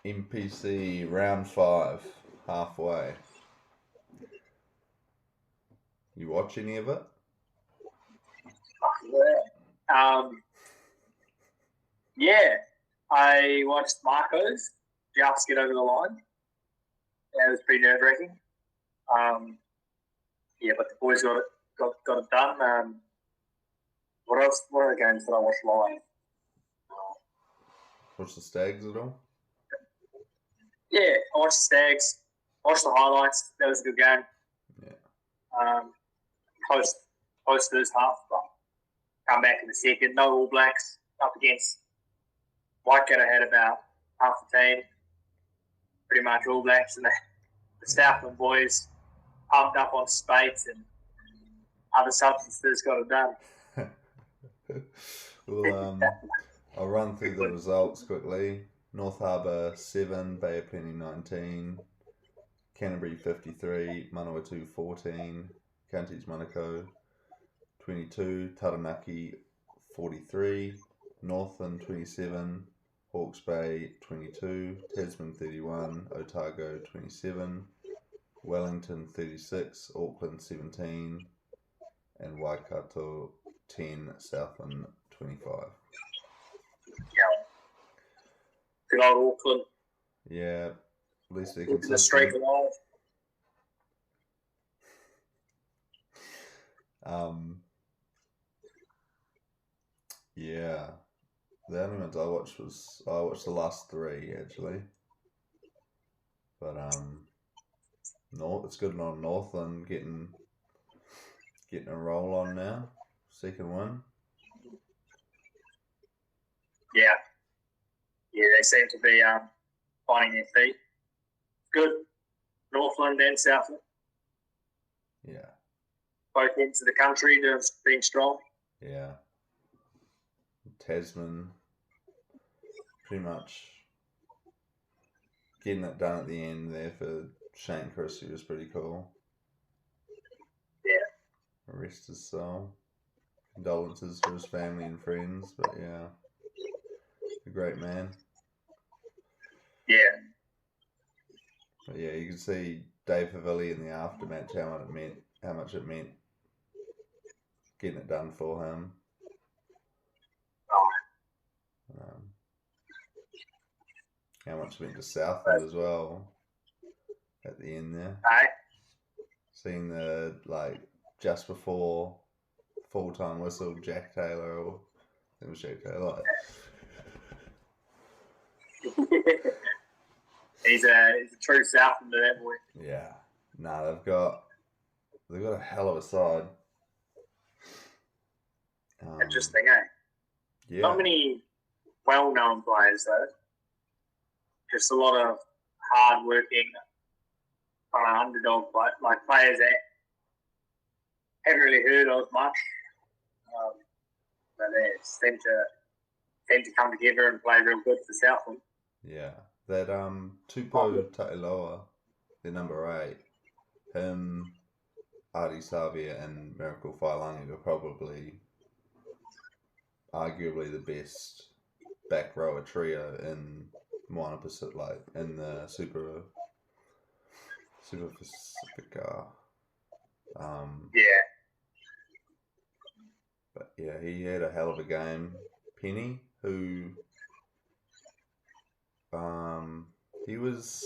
NpC Round 5, halfway. You watch any of it? Yeah, I watched Marco's just get over the line. Yeah, it was pretty nerve wracking. Yeah, but the boys got it done. What else? What other games did I watch live? Watch the Stags at all? Yeah, I watched the Stags. Watched the highlights. That was a good game. Yeah. Close to this half, but come back in the second. No All Blacks up against Waikato had about half the team. Pretty much All Blacks, and the Southland boys pumped up on Spates and other substances got it done. Well, I'll run through the results quickly. North Harbour 7, Bay of Plenty 19, Canterbury 53, Manawatu 14, Counties Manukau 22, Taranaki 43, Northland 27, Hawke's Bay 22, Tasman 31, Otago 27, Wellington 36, Auckland 17, and Waikato 10, Southland 25. Yeah. Good old Auckland. Yeah, at least they're consistent. The streak alive. Yeah, the only ones I watched the last 3 actually, but it's good on Northland getting a roll on now. Second one. Yeah, they seem to be finding their feet. Good, Northland and Southland. Yeah. Both ends of the country being strong. Yeah. Tasman pretty much getting it done at the end there for Shane Christie was pretty cool. Yeah. Rest his soul. Condolences for his family and friends, but yeah, a great man. Yeah. But yeah, you can see Dave Havili in the aftermatch how much it meant getting it done for him. How much went to Southland as well at the end there. Aye. Seeing the just before full-time whistle, Jack Taylor, or it was Jack Taylor. He's a true Southlander, that boy. Yeah. They've got a hell of a side. Interesting, eh? Yeah. Not many well-known players though. Just a lot of hard-working, kind of underdog players that haven't really heard of much, but they seem to come together and play real good for Southland. Yeah, that Tupou Tailoa, their number 8, him, Artie Savia, and Miracle Whailangi are probably arguably the best back rower trio in Moana Pacific, in the Super Pacifica. Yeah. But yeah, he had a hell of a game. Penny, who he was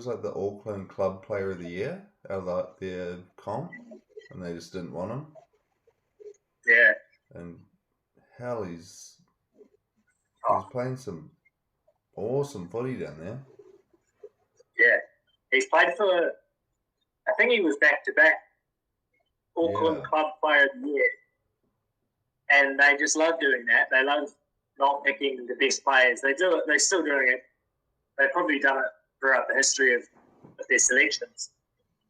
like the Auckland Club Player of the Year out of their comp, and they just didn't want him. Yeah. And hell, he's playing some awesome footy down there. Yeah, he's played for. I think he was back-to-back Auckland Club Player of the Year, and they just love doing that. They love not picking the best players. They do it. They're still doing it. They've probably done it throughout the history of their selections.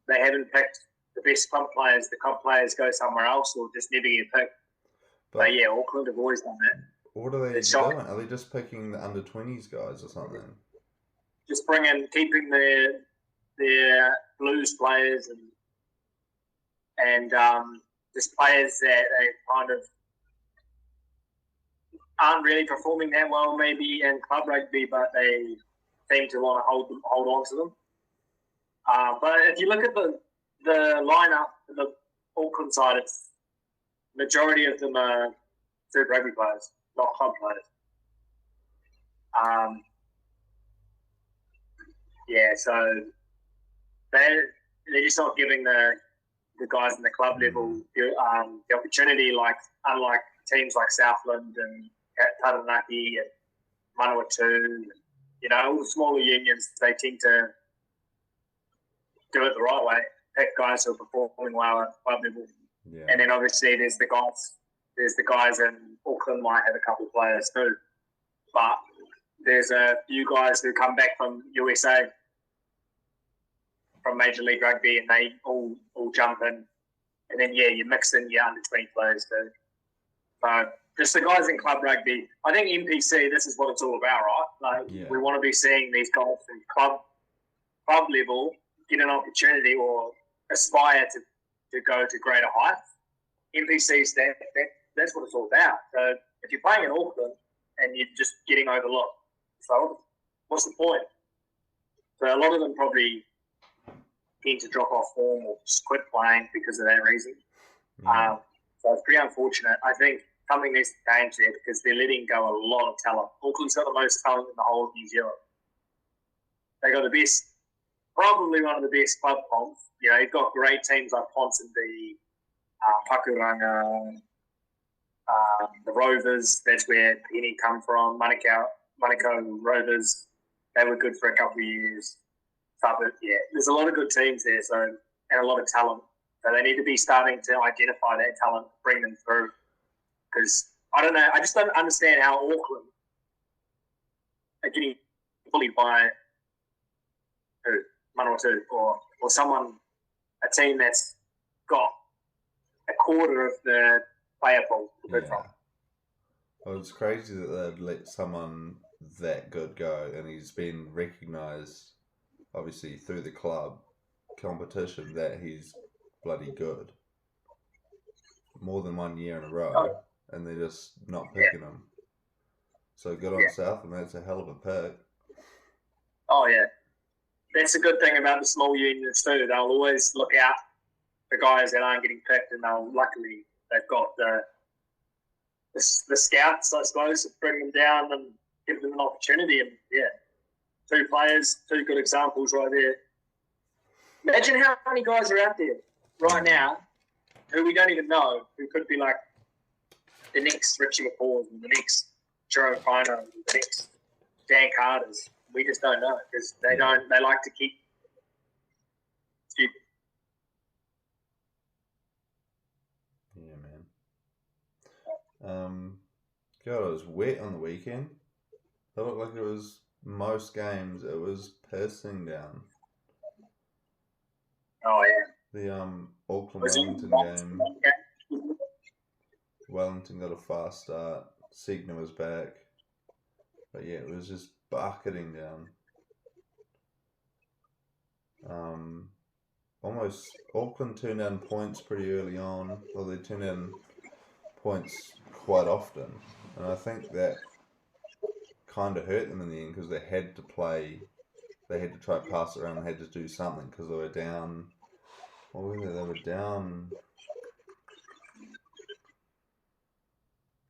They haven't picked the best club players. The club players go somewhere else or just never get picked. But yeah, Auckland have always done that. What are they doing? Are they just picking the under-20s guys or something? Just keeping their Blues players and just players that they kind of aren't really performing that well maybe in club rugby, but they seem to want to hold on to them. But if you look at the lineup, the Auckland side, it's majority of them are third rugby players, not club players. So they're just not giving the guys in the club level the opportunity, unlike teams like Southland and Taranaki and Manawatu, all the smaller unions, they tend to do it the right way, pick guys who are performing well at club level. Yeah. And then obviously there's the guys in Auckland might have a couple of players too. But there's a few guys who come back from USA, from Major League Rugby, and they all jump in. And then, you mix in your under-20 players too. So just the guys in club rugby, I think NPC, this is what it's all about, right? We want to be seeing these guys from club level get an opportunity or aspire to go to greater heights. NPCs, that's what it's all about. So if you're playing in Auckland and you're just getting overlooked, so what's the point? So a lot of them probably tend to drop off form or just quit playing because of that reason. Yeah. So it's pretty unfortunate. I think something needs to change there because they're letting go a lot of talent. Auckland's got the most talent in the whole of New Zealand. They got the best, probably one of the best club comps. You've got great teams like Ponsonby, Pakuranga, the Rovers. That's where Penny come from. Manukau Rovers. They were good for a couple of years. But there's a lot of good teams there, and a lot of talent. So they need to be starting to identify that talent, bring them through. Because I don't know, I just don't understand how Auckland are getting bullied by Manawatu or someone, a team that's got a quarter of the player pool to pick from. Well, it's crazy that they'd let someone that good go, and he's been recognised, obviously, through the club competition that he's bloody good. More than 1 year in a row, and they're just not picking him. So good on South, and that's a hell of a pick. Oh, yeah. That's a good thing about the small unions too. They'll always look out for guys that aren't getting picked, and luckily they've got the scouts, I suppose, to bring them down and give them an opportunity. And two players, two good examples right there. Imagine how many guys are out there right now who we don't even know, who could be like the next Richie McCaws, the next Jerome Pino, the next Dan Carters. We just don't know because they like to keep. Yeah, man. God, it was wet on the weekend. It looked like it was most games. It was pissing down. Oh yeah. The Auckland Wellington game. Wellington got a fast start. Signa was back, but it was just bucketing down. Almost Auckland turned down points pretty early on. Well, they turned down points quite often, and I think that kind of hurt them in the end because they had to play. They had to try to pass it around and had to do something because they were down. What were they? They were down.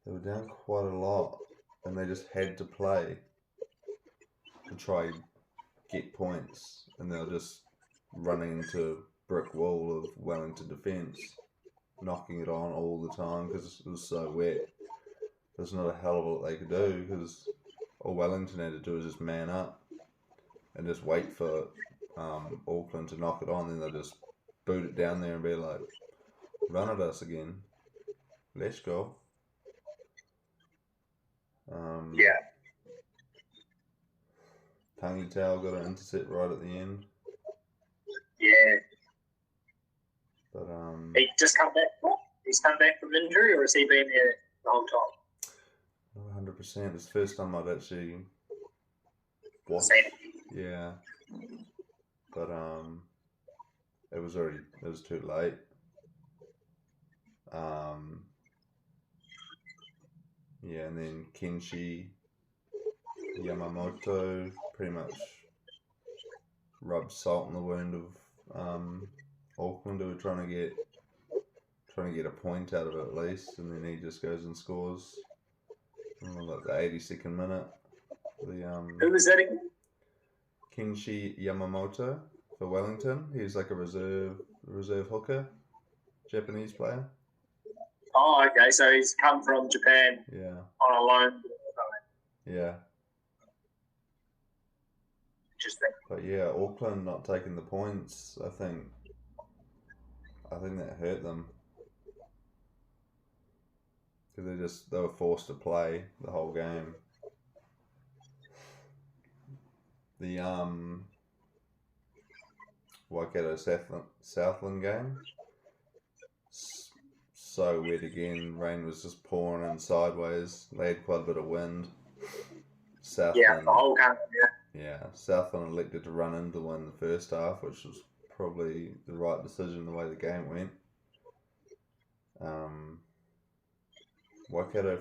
They were down quite a lot, and they just had to play to try get points, and they were just running into brick wall of Wellington defence, knocking it on all the time because it was so wet. There's not a hell of a lot they could do because all Wellington had to do was just man up and just wait for Auckland to knock it on. Then they'll just boot it down there and be like, run at us again. Let's go. Tangi Tau got an intercept right at the end. Yeah. But he just come back. He's come back from injury, or has he been there the whole time? 100%. It's the first time I've actually watched. Yeah. But it was too late. Yeah, and then Kenshi Yamamoto pretty much rubbed salt in the wound of Auckland, who were trying to get a point out of it at least, and then he just goes and scores in like the 82nd minute. Who was that again? Kenshi Yamamoto for Wellington. He's like a reserve hooker, Japanese player. Oh, okay. So he's come from Japan. Yeah. On a loan. Yeah. Interesting. But yeah, Auckland not taking the points, I think that hurt them. Because they were forced to play the whole game. The Waikato Southland game, so wet again. Rain was just pouring in sideways. They had quite a bit of wind. Southland, the whole game. Yeah, Southland elected to run into one in the first half, which was probably the right decision the way the game went. Waikato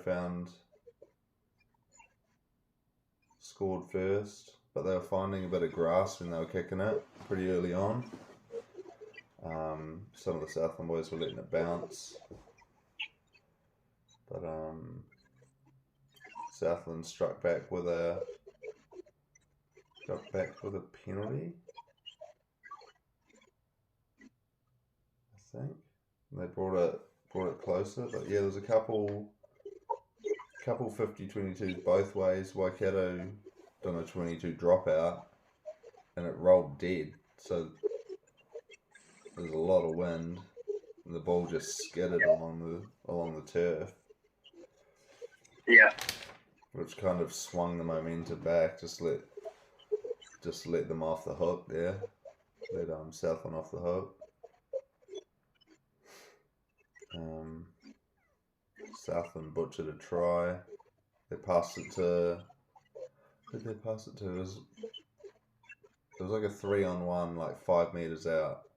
scored first, but they were finding a bit of grass when they were kicking it pretty early on. Some of the Southland boys were letting it bounce, but Southland struck back with a penalty, I think. They brought it closer, but yeah, there was a couple 50-22s both ways. Waikato done a 22 dropout, and it rolled dead. So there's a lot of wind, and the ball just skidded along the turf. Yeah. Which kind of swung the momentum back. Just let them off the hook there. Let Southland off the hook. Southland butchered a try. They passed it to. Who did they pass it to? It was like a 3-on-1, like 5 meters out.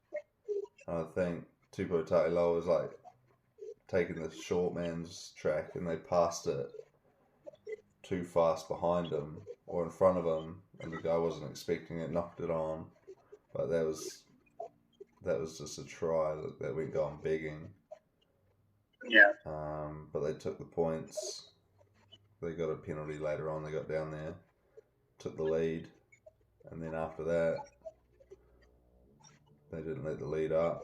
And I think Tupou Tailoa was like taking the short man's track, and they passed it too fast behind him or in front of him, and the guy wasn't expecting it, knocked it on. But that was just a try that went gone begging. Yeah. But they took the points. They got a penalty later on. They got down there, took the lead, and then after that, they didn't let the lead up.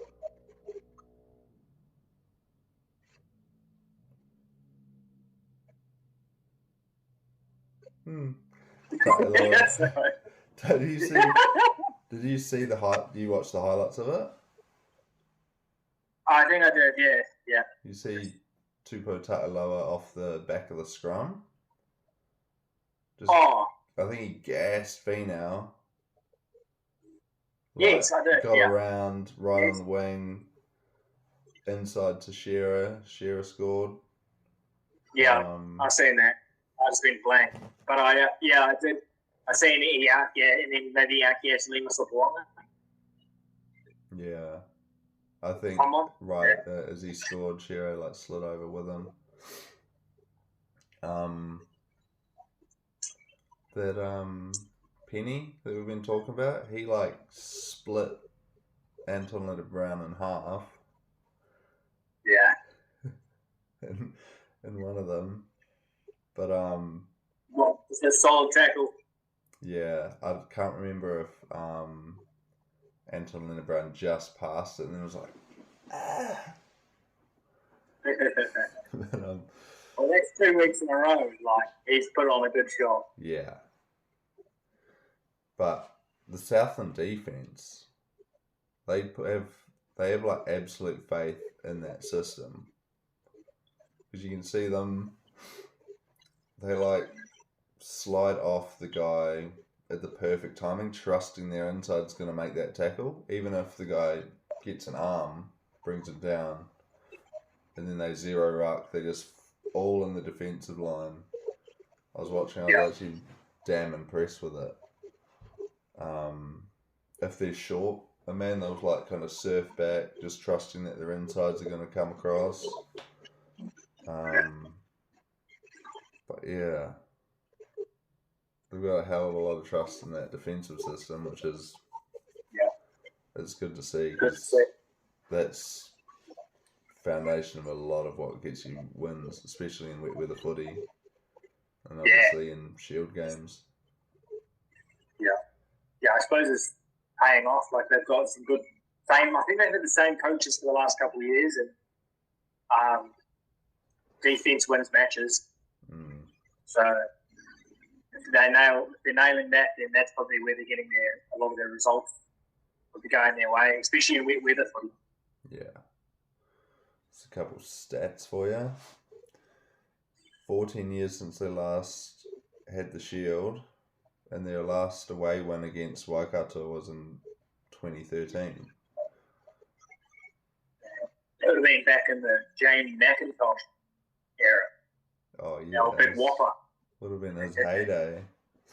Did you see the hype? Do you watch the highlights of it? I think I did. Yeah. You see Tupou Tailoa off the back of the scrum. I think he gassed Finau. Yes, I did. Got around right on the wing, inside to Shearer. Shearer scored. Yeah, I've seen that. I've just been playing, but I did. I seen it, and then maybe accidentally missed the ball. Yeah, I think as he scored, Shearer slid over with him. That Penny that we've been talking about, he split Anton Litter-Brown in half. Yeah. in one of them, but well, it's a solid tackle. Yeah, I can't remember if Anton Litter-Brown just passed it, and then it was like, ah. Well, that's 2 weeks in a row. He's put on a good shot. Yeah, but the Southland defense, they have absolute faith in that system, because you can see them. They slide off the guy at the perfect timing, trusting their inside's going to make that tackle, even if the guy gets an arm, brings him down, and then they zero ruck. They're just all in the defensive line. I was watching. I was actually damn impressed with it. If they're short, a man they'll kind of surf back, just trusting that their insides are going to come across. Yeah. They've got a hell of a lot of trust in that defensive system, which is it's good to see because that's foundation of a lot of what gets you wins, especially in wet weather footy and obviously in shield games. Yeah, I suppose it's paying off. Like they've got some good same. I think they've had the same coaches for the last couple of years, and defense wins matches. Mm. So if they're nailing that, then that's probably where they're getting a lot of their results will be going their way, especially in wet weather footy. Yeah. Just a couple of stats for you. 14 years since they last had the Shield, and their last away win against Waikato was in 2013. It would have been back in the Jamie McIntosh era. Oh, yeah. Big Whopper. Would have been his heyday.